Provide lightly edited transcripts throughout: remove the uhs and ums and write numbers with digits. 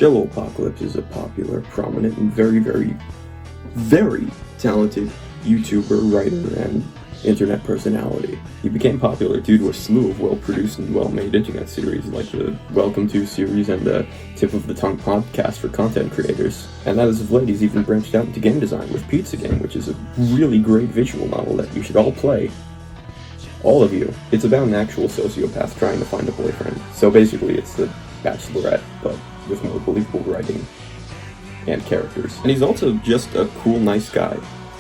JelloApocolypse is a popular, prominent, and very talented YouTuber, writer, and internet personality. He became popular due to a slew of well-produced and well-made internet series like the Welcome To series and the Tip of the Tongue podcast for content creators. And as of late, he's even branched out into game design with Pizza Game, which is a really great visual novel that you should all play. All of you. It's about an actual sociopath trying to find a boyfriend. So basically it's The Bachelorette, but with more believable writing and characters. And he's also just a cool, nice guy.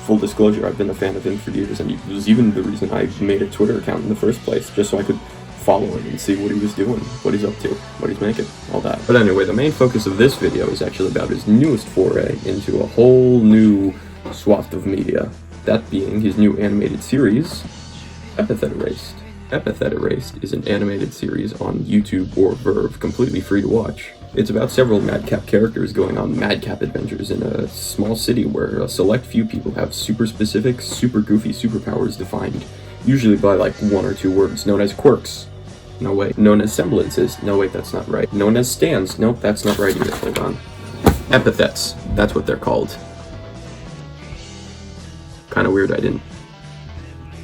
Full disclosure, I've been a fan of him for years, and he was even the reason I made a Twitter account in the first place, just so I could follow him and see what he was doing, what he's up to, what he's making, all that. But anyway, the main focus of this video is actually about his newest foray into a whole new swath of media, that being his new animated series, Epithet Erased. Epithet Erased is an animated series on YouTube or Verve, completely free to watch. It's about several madcap characters going on madcap adventures in a small city where a select few people have super specific, super goofy superpowers defined, usually by like one or two words, known as quirks. No wait. Known as semblances. No wait, that's not right. Known as stands. Nope, that's not right either. Hold on. Epithets. That's what they're called. Kinda weird I didn't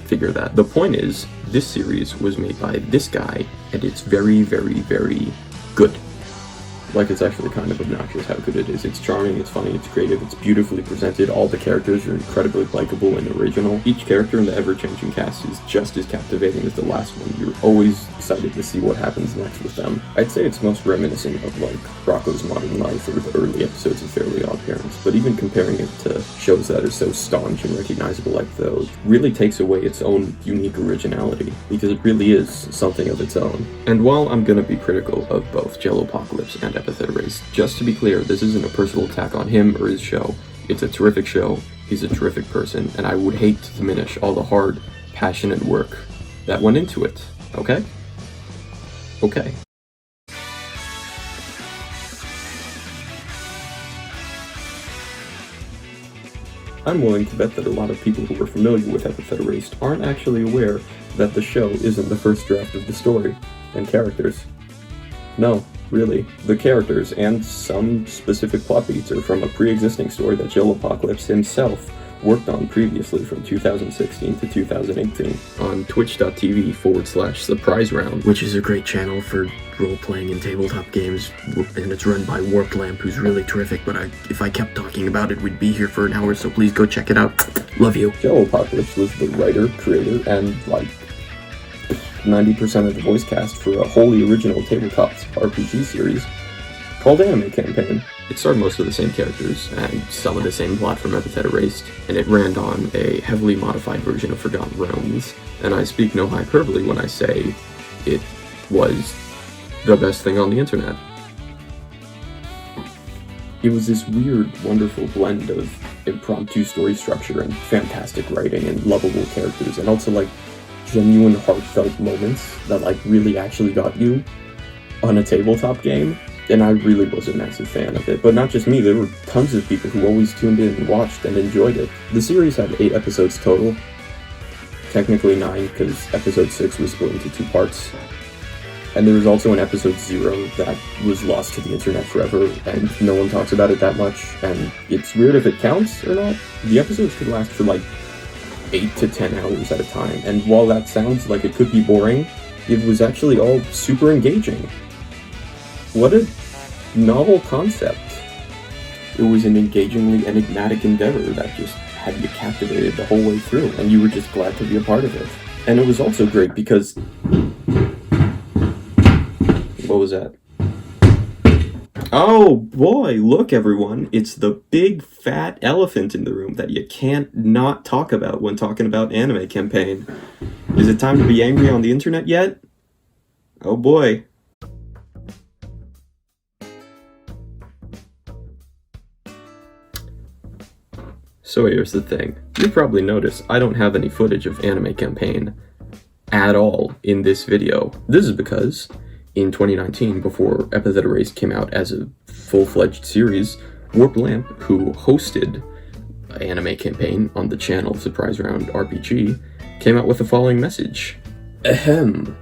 figure that. The point is, this series was made by this guy, and it's very good. Like, it's actually kind of obnoxious how good it is. It's charming, it's funny, it's creative, it's beautifully presented, all the characters are incredibly likable and original. Each character in the ever-changing cast is just as captivating as the last one. You're always excited to see what happens next with them. I'd say it's most reminiscent of, like, Rocko's Modern Life or the early episodes of Fairly Odd Parents, but even comparing it to shows that are so staunch and recognizable like those really takes away its own unique originality, because it really is something of its own. And while I'm gonna be critical of both JelloApocolypse and Epithet Erased, just to be clear, this isn't a personal attack on him or his show. It's a terrific show, he's a terrific person, and I would hate to diminish all the hard, passionate work that went into it, okay? Okay. I'm willing to bet that a lot of people who are familiar with Epithet Erased aren't actually aware that the show isn't the first draft of the story and characters. No, really. The characters and some specific plot beats are from a pre-existing story that JelloApocolypse himself worked on previously from 2016 to 2018 on twitch.tv/surprise round, which is a great channel for role-playing and tabletop games, and it's run by Warped Lamp, who's really terrific, but if I kept talking about it, we'd be here for an hour, so please go check it out. Love you. JelloApocolypse was the writer, creator, and, like, 90% of the voice cast for a wholly original tabletop RPG series called Anime Campaign. It starred most of the same characters and some of the same plot from Epithet Erased, and it ran on a heavily modified version of Forgotten Realms, and I speak no hyperbole when I say it was the best thing on the internet. It was this weird, wonderful blend of impromptu story structure and fantastic writing and lovable characters, and also, like, genuine heartfelt moments that, like, really actually got you on a tabletop game, and I really was a massive fan of it. But not just me, there were tons of people who always tuned in and watched and enjoyed it. The series had 8 episodes total, technically 9 because episode 6 was split into 2 parts, and there was also an episode 0 that was lost to the internet forever, and no one talks about it that much, and it's weird if it counts or not. The episodes could last for like 8 to 10 hours at a time, and while that sounds like it could be boring, it was actually all super engaging. What a novel concept. It was an engagingly enigmatic endeavor that just had you captivated the whole way through, and you were just glad to be a part of it. And it was also great because... What was that? Oh boy, look everyone, it's the big fat elephant in the room that you can't not talk about when talking about Anime Campaign. Is it time to be angry on the internet yet? Oh boy. So here's the thing. You probably noticed I don't have any footage of Anime Campaign at all in this video. This is because in 2019, before Epithet Erased came out as a full-fledged series, Warped Lamp, who hosted Anime Campaign on the channel Surprise Round RPG, came out with the following message. Ahem.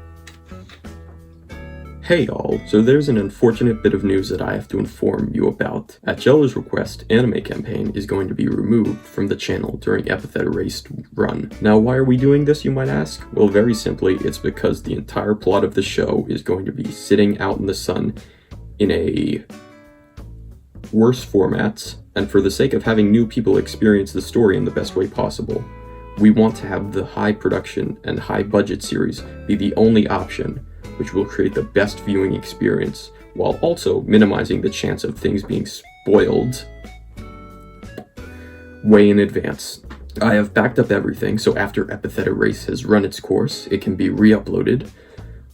Hey all, so there's an unfortunate bit of news that I have to inform you about. At Jello's request, Anime Campaign is going to be removed from the channel during Epithet Erased run. Now why are we doing this, you might ask? Well, very simply, it's because the entire plot of the show is going to be sitting out in the sun in a worse formats, and for the sake of having new people experience the story in the best way possible, we want to have the high production and high budget series be the only option, which will create the best viewing experience, while also minimizing the chance of things being spoiled way in advance. I have backed up everything, so after Epithet Erased has run its course, it can be re-uploaded,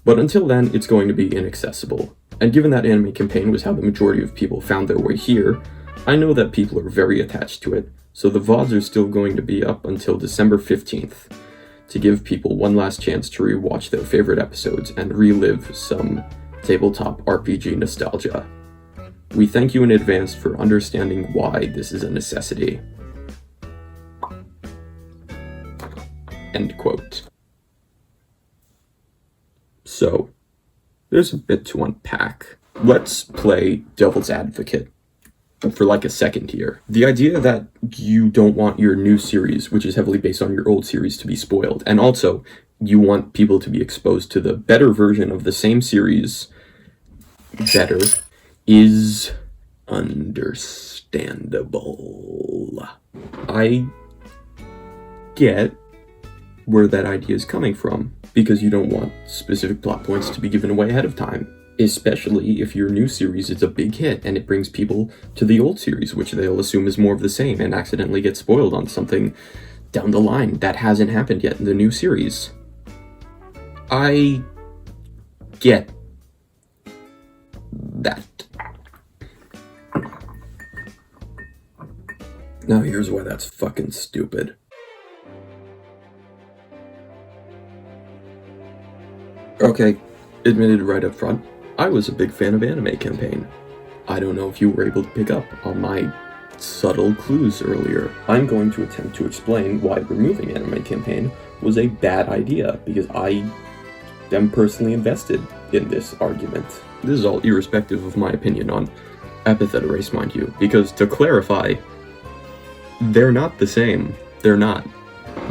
but until then, it's going to be inaccessible. And given that Anime Campaign was how the majority of people found their way here, I know that people are very attached to it, so the VODs are still going to be up until December 15th. To give people one last chance to rewatch their favorite episodes and relive some tabletop RPG nostalgia. We thank you in advance for understanding why this is a necessity. End quote. So, there's a bit to unpack. Let's play devil's advocate for like a second here. The idea that you don't want your new series, which is heavily based on your old series, to be spoiled, and also you want people to be exposed to the better version of the same series better, is understandable. I get where that idea is coming from, because you don't want specific plot points to be given away ahead of time. Especially if your new series is a big hit and it brings people to the old series, which they'll assume is more of the same, and accidentally get spoiled on something down the line that hasn't happened yet in the new series. I get that. Now here's why that's fucking stupid. Okay, admitted right up front, I was a big fan of Anime Campaign. I don't know if you were able to pick up on my subtle clues earlier. I'm going to attempt to explain why removing Anime Campaign was a bad idea, because I am personally invested in this argument. This is all irrespective of my opinion on Epithet Erased, mind you, because to clarify, they're not the same. They're not.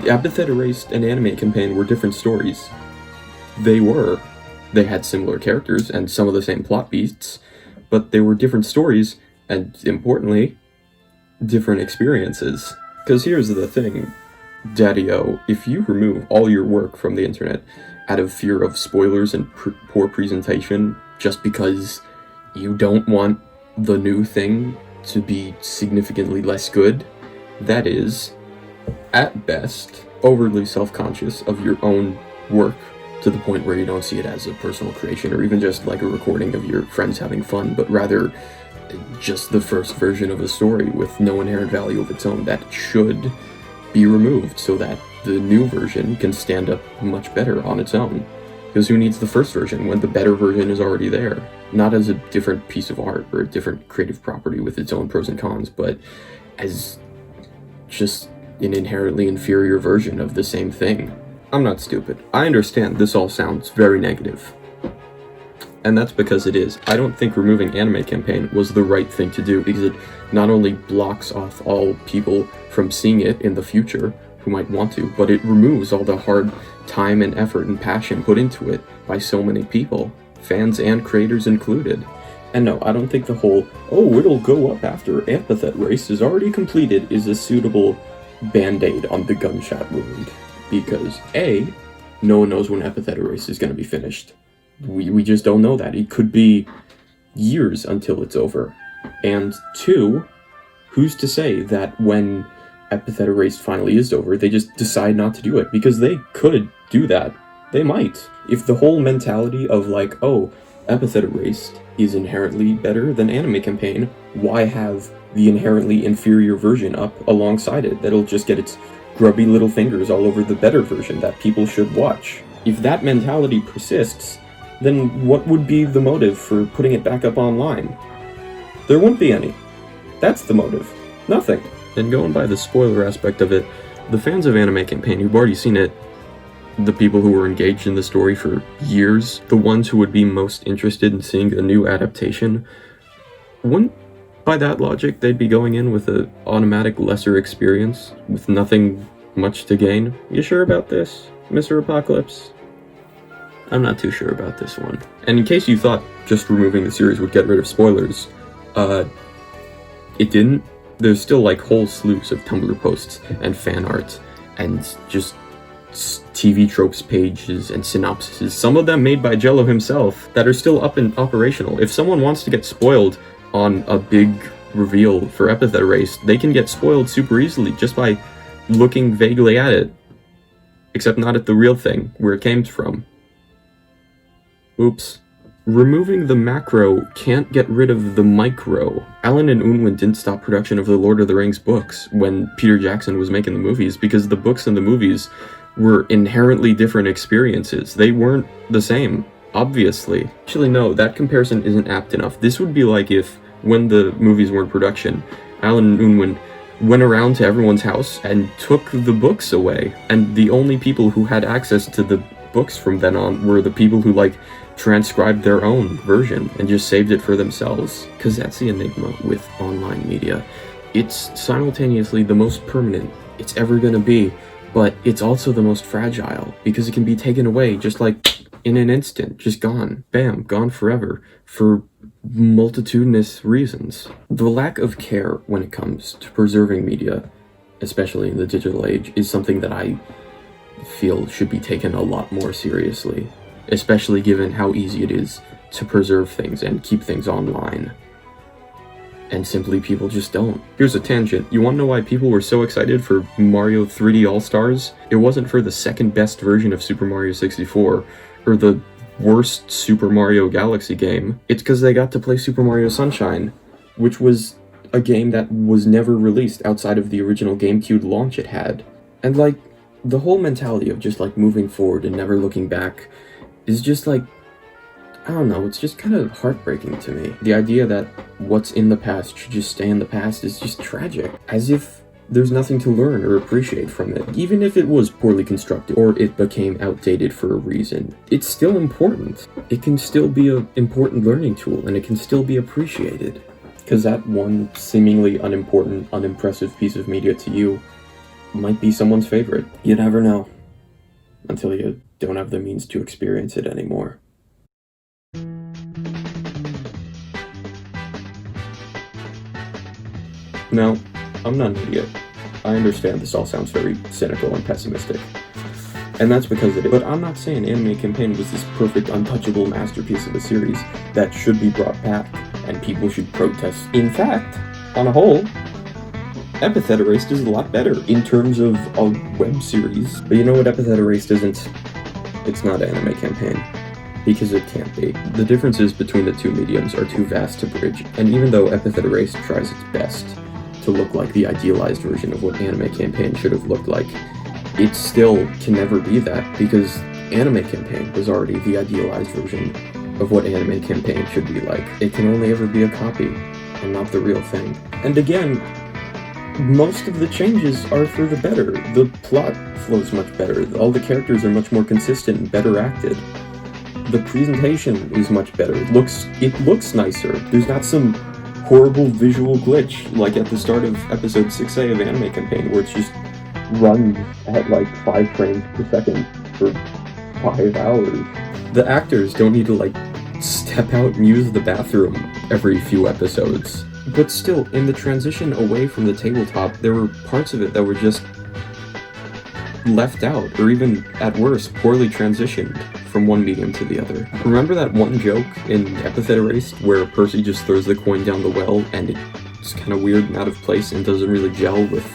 Epithet Erased and Anime Campaign were different stories. They had similar characters and some of the same plot beats, but they were different stories and, importantly, different experiences. Because here's the thing, Daddy-O, if you remove all your work from the internet out of fear of spoilers and poor presentation just because you don't want the new thing to be significantly less good, that is, at best, overly self-conscious of your own work, to the point where you don't see it as a personal creation or even just like a recording of your friends having fun, but rather just the first version of a story with no inherent value of its own that should be removed so that the new version can stand up much better on its own. Because who needs the first version when the better version is already there? Not as a different piece of art or a different creative property with its own pros and cons, but as just an inherently inferior version of the same thing. I'm not stupid. I understand this all sounds very negative. And that's because it is. I don't think removing Anime Campaign was the right thing to do, because it not only blocks off all people from seeing it in the future who might want to, but it removes all the hard time and effort and passion put into it by so many people, fans and creators included. And no, I don't think the whole, oh, it'll go up after Epithet Erased is already completed, is a suitable band-aid on the gunshot wound. Because A, no one knows when Epithet Erased is going to be finished. We just don't know that. It could be years until it's over. And 2, who's to say that when Epithet Erased finally is over, they just decide not to do it? Because they could do that. They might. If the whole mentality of like, oh, Epithet Erased is inherently better than Anime Campaign, why have the inherently inferior version up alongside it that'll just get its grubby little fingers all over the better version that people should watch? If that mentality persists, then what would be the motive for putting it back up online? There won't be any. That's the motive. Nothing. And going by the spoiler aspect of it, the fans of Anime Campaign who've already seen it the people who were engaged in the story for years, the ones who would be most interested in seeing a new adaptation, wouldn't, by that logic, they'd be going in with an automatic lesser experience with nothing much to gain? You sure about this, Mr. Apocalypse? I'm not too sure about this one. And in case you thought just removing the series would get rid of spoilers, it didn't. There's still like whole slews of Tumblr posts and fan art and just TV tropes pages and synopsises, some of them made by Jello himself, that are still up and operational. If someone wants to get spoiled on a big reveal for Epithet Erased, they can get spoiled super easily just by looking vaguely at it. Except not at the real thing, where it came from. Oops. Removing the macro can't get rid of the micro. Alan and Unwin didn't stop production of the Lord of the Rings books when Peter Jackson was making the movies, because the books and the movies were inherently different experiences. They weren't the same, obviously. Actually, no, that comparison isn't apt enough. This would be like if, when the movies were in production, Alan and Unwin went around to everyone's house and took the books away, and the only people who had access to the books from then on were the people who, like, transcribed their own version and just saved it for themselves. Because that's the enigma with online media. It's simultaneously the most permanent it's ever gonna be, but it's also the most fragile, because it can be taken away just like in an instant, just gone, bam, gone forever, for multitudinous reasons. The lack of care when it comes to preserving media, especially in the digital age, is something that I feel should be taken a lot more seriously, especially given how easy it is to preserve things and keep things online. And simply people just don't. Here's a tangent. You wanna know why people were so excited for Mario 3D All-Stars? It wasn't for the second best version of Super Mario 64, or the worst Super Mario Galaxy game. It's because they got to play Super Mario Sunshine, which was a game that was never released outside of the original GameCube launch it had. And like, the whole mentality of just like moving forward and never looking back is just like, I don't know, it's just kind of heartbreaking to me. The idea that what's in the past should just stay in the past is just tragic. As if there's nothing to learn or appreciate from it. Even if it was poorly constructed or it became outdated for a reason, it's still important. It can still be an important learning tool, and it can still be appreciated. Because that one seemingly unimportant, unimpressive piece of media to you might be someone's favorite. You never know until you don't have the means to experience it anymore. Now, I'm not an idiot. I understand this all sounds very cynical and pessimistic. And that's because it is. But I'm not saying Anime Campaign was this perfect, untouchable masterpiece of a series that should be brought back and people should protest. In fact, on a whole, Epithet Erased is a lot better in terms of a web series. But you know what Epithet Erased isn't? It's not Anime Campaign. Because it can't be. The differences between the two mediums are too vast to bridge, and even though Epithet Erased tries its best to look like the idealized version of what Anime Campaign should have looked like, it still can never be that, because Anime Campaign was already the idealized version of what Anime Campaign should be like. It can only ever be a copy, and not the real thing. And again, most of the changes are for the better. The plot flows much better, all the characters are much more consistent and better acted. The presentation is much better. It looks nicer. There's not some horrible visual glitch like at the start of episode 6A of Anime Campaign, where it's just runs at like 5 frames per second for 5 hours. The actors don't need to like step out and use the bathroom every few episodes. But still, in the transition away from the tabletop, there were parts of it that were just left out, or even, at worst, poorly transitioned from one medium to the other. Remember that one joke in Epithet Erased where Percy just throws the coin down the well and it's kind of weird and out of place and doesn't really gel with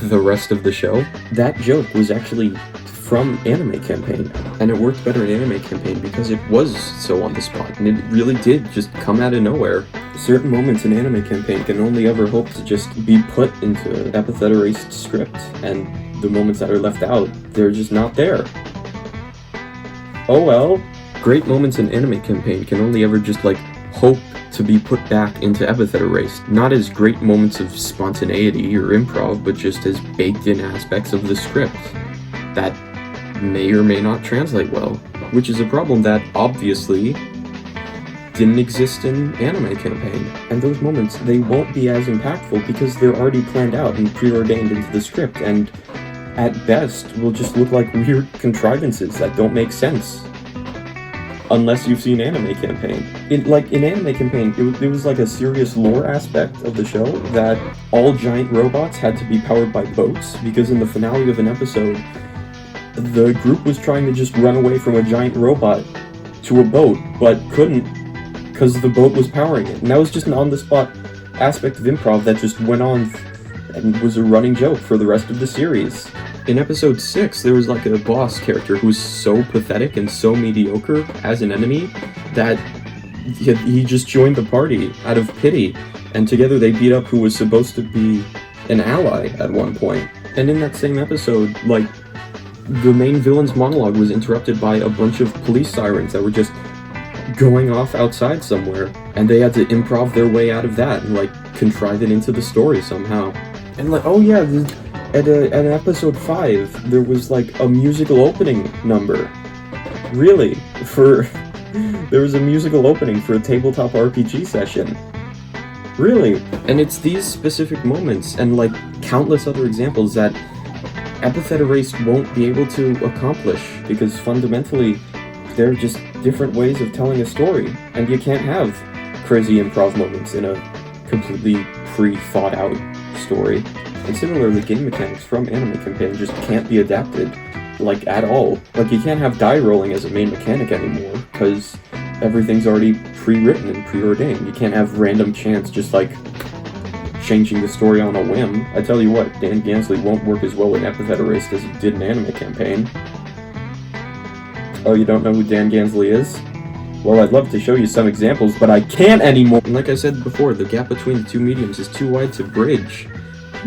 the rest of the show? That joke was actually from Anime Campaign, and it worked better in Anime Campaign because it was so on the spot, and it really did just come out of nowhere. Certain moments in Anime Campaign can only ever hope to just be put into Epithet Erased script, and the moments that are left out, they're just not there. Oh well. Great moments in Anime Campaign can only ever just like hope to be put back into Epithet Erased, not as great moments of spontaneity or improv, but just as baked in aspects of the script that may or may not translate well, which is a problem that obviously didn't exist in Anime Campaign. And those moments, they won't be as impactful because they're already planned out and preordained into the script, and at best will just look like weird contrivances that don't make sense. Unless you've seen Anime Campaign. In Anime Campaign, it was like a serious lore aspect of the show that all giant robots had to be powered by boats, because in the finale of an episode, the group was trying to just run away from a giant robot to a boat, but couldn't because the boat was powering it. And that was just an on-the-spot aspect of improv that just went on and was a running joke for the rest of the series. In episode 6, there was like a boss character who was so pathetic and so mediocre as an enemy that he just joined the party out of pity, and together they beat up who was supposed to be an ally at one point. And in that same episode, like, the main villain's monologue was interrupted by a bunch of police sirens that were just going off outside somewhere, and they had to improv their way out of that and like contrive it into the story somehow. And like, oh yeah, at episode 5, there was like a musical opening number. Really? There was a musical opening for a tabletop RPG session. Really? And it's these specific moments, and like countless other examples, that Epithet Erased won't be able to accomplish, because fundamentally, they're just different ways of telling a story, and you can't have crazy improv moments in a completely pre-thought out story. And similarly, game mechanics from Anime Campaign just can't be adapted, like, at all. Like, you can't have die rolling as a main mechanic anymore, because everything's already pre-written and preordained. You can't have random chance just, like, changing the story on a whim. I tell you what, Dan Gansley won't work as well in Epithet Erased as it did in Anime Campaign. Oh, you don't know who Dan Gansley is? Well, I'd love to show you some examples, but I can't anymore! And like I said before, the gap between the two mediums is too wide to bridge.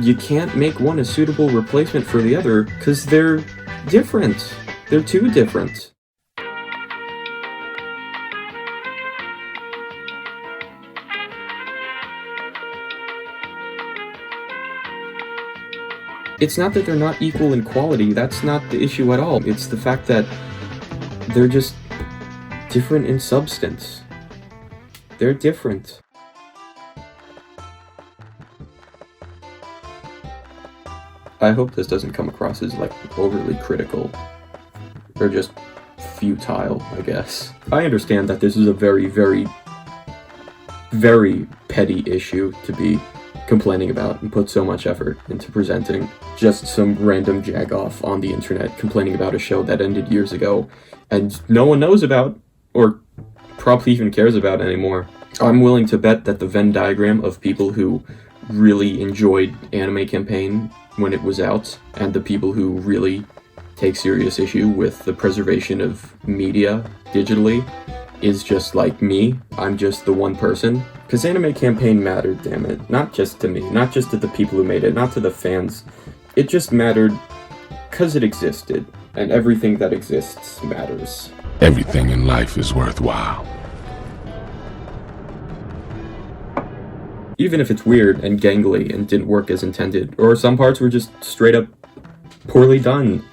You can't make one a suitable replacement for the other, because they're different. They're too different. It's not that they're not equal in quality, that's not the issue at all. It's the fact that they're just different in substance. They're different. I hope this doesn't come across as, like, overly critical. Or just futile, I guess. I understand that this is a very, very, very petty issue to be complaining about and put so much effort into presenting. Just some random jagoff on the internet complaining about a show that ended years ago and no one knows about, or probably even cares about anymore. I'm willing to bet that the Venn diagram of people who really enjoyed Anime Campaign when it was out, and the people who really take serious issue with the preservation of media digitally, is just like me. I'm just the one person. Because Anime Campaign mattered, damn it. Not just to me, not just to the people who made it, not to the fans. It just mattered because it existed, and everything that exists matters. Everything in life is worthwhile. Even if it's weird and gangly and didn't work as intended, or some parts were just straight up poorly done,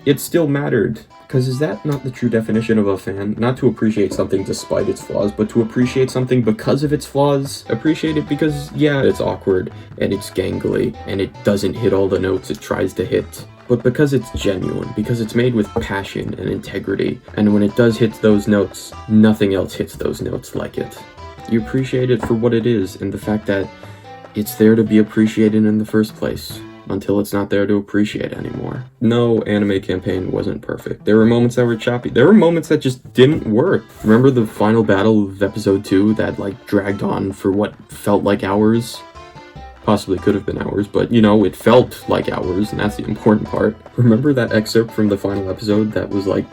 it still mattered. Because is that not the true definition of a fan? Not to appreciate something despite its flaws, but to appreciate something because of its flaws? Appreciate it because, yeah, it's awkward, and it's gangly, and it doesn't hit all the notes it tries to hit. But because it's genuine, because it's made with passion and integrity, and when it does hit those notes, nothing else hits those notes like it. You appreciate it for what it is, and the fact that it's there to be appreciated in the first place, until it's not there to appreciate anymore. No, Anime Campaign wasn't perfect. There were moments that were choppy. There were moments that just didn't work. Remember the final battle of episode 2 that, like, dragged on for what felt like hours? Possibly could have been hours, but, you know, it felt like hours, and that's the important part. Remember that excerpt from the final episode that was, like,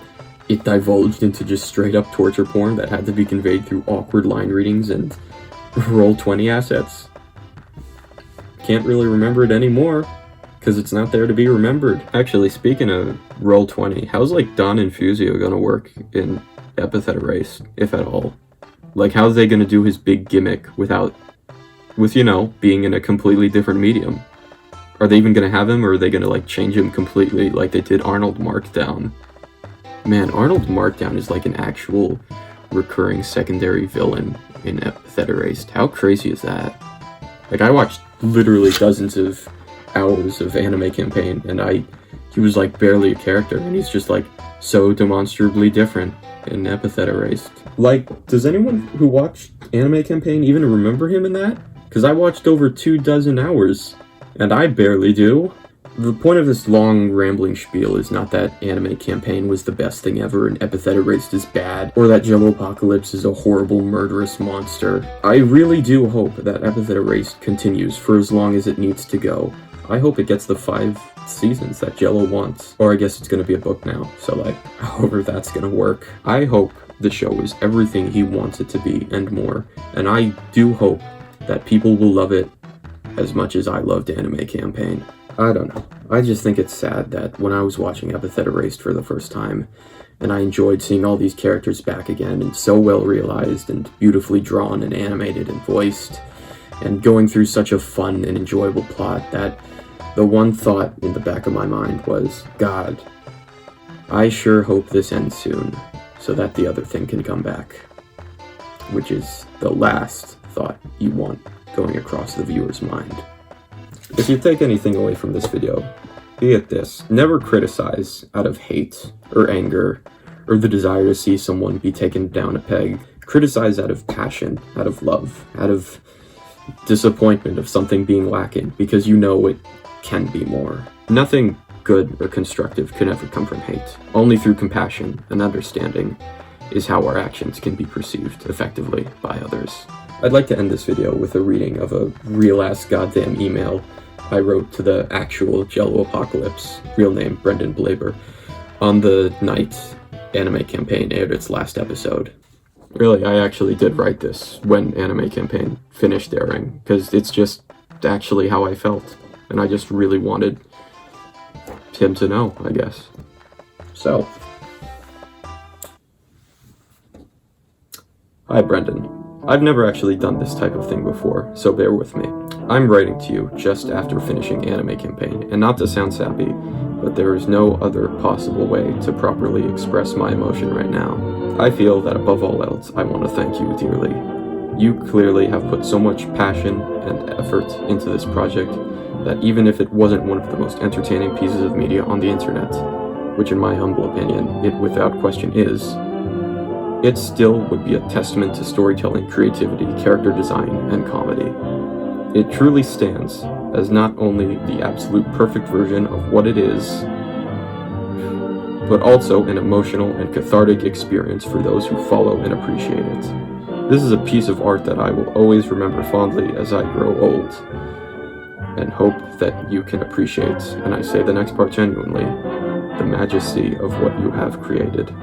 it divulged into just straight up torture porn that had to be conveyed through awkward line readings and Roll20 assets? Can't really remember it anymore, because it's not there to be remembered. Actually, speaking of Roll20, how's, like, Don and Fusio gonna work in Epithet Erased, if at all? Like, how's they gonna do his big gimmick with, you know, being in a completely different medium? Are they even gonna have him, or are they gonna, like, change him completely like they did Arnold Markdown? Man, Arnold Markdown is like an actual recurring secondary villain in Epithet Erased. How crazy is that? Like, I watched literally dozens of hours of Anime Campaign, and he was like barely a character, and he's just like so demonstrably different in Epithet Erased. Like, does anyone who watched Anime Campaign even remember him in that? Because I watched over 24 hours, and I barely do. The point of this long, rambling spiel is not that Anime Campaign was the best thing ever and Epithet Erased is bad, or that JelloApocolypse is a horrible, murderous monster. I really do hope that Epithet Erased continues for as long as it needs to go. I hope it gets the 5 seasons that Jello wants. Or I guess it's gonna be a book now, so like, however that's gonna work. I hope the show is everything he wants it to be and more, and I do hope that people will love it as much as I loved Anime Campaign. I don't know. I just think it's sad that when I was watching Epithet Erased for the first time, and I enjoyed seeing all these characters back again, and so well realized, and beautifully drawn, and animated, and voiced, and going through such a fun and enjoyable plot, that the one thought in the back of my mind was, God, I sure hope this ends soon, so that the other thing can come back. Which is the last thought you want going across the viewer's mind. If you take anything away from this video, be it this: never criticize out of hate or anger or the desire to see someone be taken down a peg. Criticize out of passion, out of love, out of disappointment of something being lacking, because you know it can be more. Nothing good or constructive can ever come from hate. Only through compassion and understanding is how our actions can be perceived effectively by others. I'd like to end this video with a reading of a real-ass goddamn email I wrote to the actual JelloApocolypse, real name Brendan Blaber, on the night Anime Campaign aired its last episode. Really, I actually did write this when Anime Campaign finished airing, because it's just actually how I felt, and I just really wanted him to know, I guess. So, hi Brendan. I've never actually done this type of thing before, so bear with me. I'm writing to you just after finishing Anime Campaign, and not to sound sappy, but there is no other possible way to properly express my emotion right now. I feel that above all else, I want to thank you dearly. You clearly have put so much passion and effort into this project that even if it wasn't one of the most entertaining pieces of media on the internet, which in my humble opinion, it without question is, it still would be a testament to storytelling, creativity, character design, and comedy. It truly stands as not only the absolute perfect version of what it is, but also an emotional and cathartic experience for those who follow and appreciate it. This is a piece of art that I will always remember fondly as I grow old, and hope that you can appreciate, and I say the next part genuinely, the majesty of what you have created.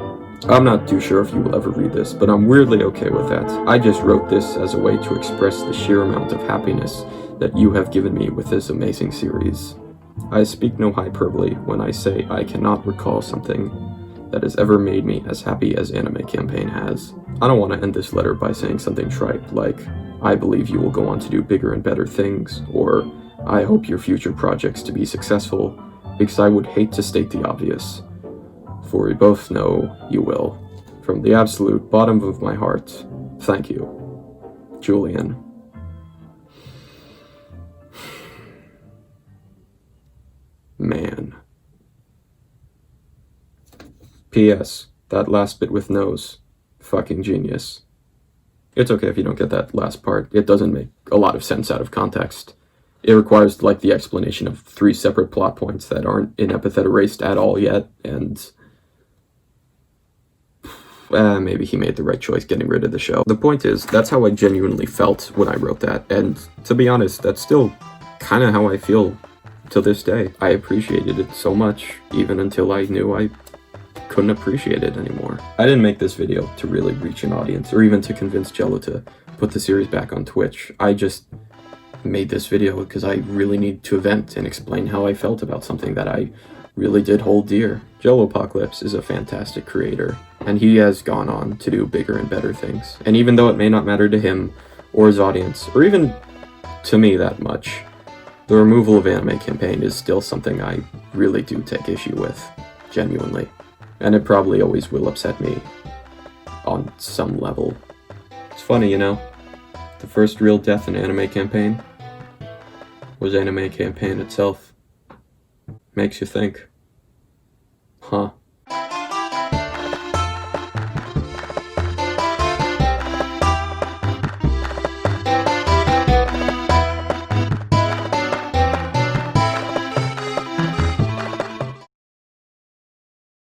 I'm not too sure if you will ever read this, but I'm weirdly okay with that. I just wrote this as a way to express the sheer amount of happiness that you have given me with this amazing series. I speak no hyperbole when I say I cannot recall something that has ever made me as happy as Anime Campaign has. I don't want to end this letter by saying something trite like, I believe you will go on to do bigger and better things, or I hope your future projects to be successful, because I would hate to state the obvious. For we both know you will. From the absolute bottom of my heart, thank you, Julian. Man. P.S. That last bit with nose. Fucking genius. It's okay if you don't get that last part. It doesn't make a lot of sense out of context. It requires, like, the explanation of 3 separate plot points that aren't in Epithet Erased at all yet, and maybe he made the right choice getting rid of the show. The point is, that's how I genuinely felt when I wrote that, and to be honest, that's still kind of how I feel to this day. I appreciated it so much, even until I knew I couldn't appreciate it anymore. I didn't make this video to really reach an audience, or even to convince Jello to put the series back on Twitch. I just made this video because I really need to vent and explain how I felt about something that I really did hold dear. JelloApocolypse is a fantastic creator, and he has gone on to do bigger and better things. And even though it may not matter to him or his audience, or even to me that much, the removal of Anime Campaign is still something I really do take issue with, genuinely. And it probably always will upset me on some level. It's funny, you know? The first real death in anime campaign was anime campaign itself. Makes you think. Huh.